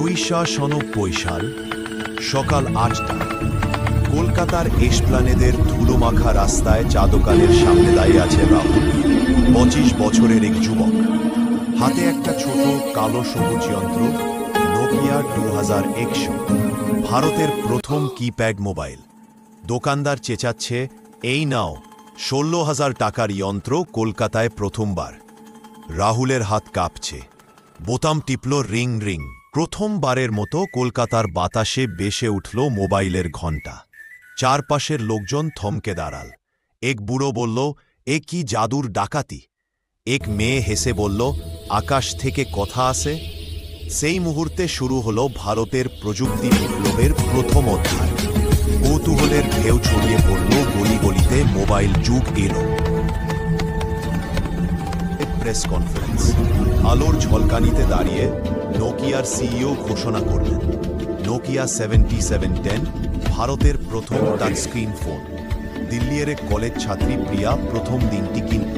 1999 সাল সকাল 8টা কলকাতার এসপ্লানেদের ধুলোমাখা রাস্তায় চা দোকানের সামনে দাঁড়িয়ে আছে রাহুল, 25 বছরের এক যুবক। হাতে একটা ছোট কালো সবুজ যন্ত্র, নোকিয়া 2100, ভারতের প্রথম কিপ্যাড মোবাইল। দোকানদার চেঁচাচ্ছে, এই নাও 16,000 টাকার যন্ত্র, কলকাতায় প্রথমবার। রাহুলের হাত কাঁপছে, বোতাম টিপল, রিং রিং। প্রথমবারের মতো কলকাতার বাতাসে বেসে উঠল মোবাইলের ঘণ্টা। চারপাশের লোকজন থমকে দাঁড়াল। এক বুড়ো বলল, এ কি জাদুর ডাকাতি। এক মেয়ে হেসে বলল, আকাশ থেকে কথা আসে। সেই মুহূর্তে শুরু হলো ভারতের প্রযুক্তি বিপ্লবের প্রথম অধ্যায়। কৌতূহলের ঢেউ ছড়িয়ে পড়ল গলি গলিতে, মোবাইল যুগ এলো। প্রেস কনফারেন্স, আলোর ঝলকানিতে দাঁড়িয়ে নোকিয়ার সিইও ঘোষণা করলেন, নোকিয়া 7710 ভারতের প্রথম টাচস্ক্রিন ফোন। দিল্লির এক কলেজ ছাত্রী প্রিয়া প্রথম দিনটি কিনল।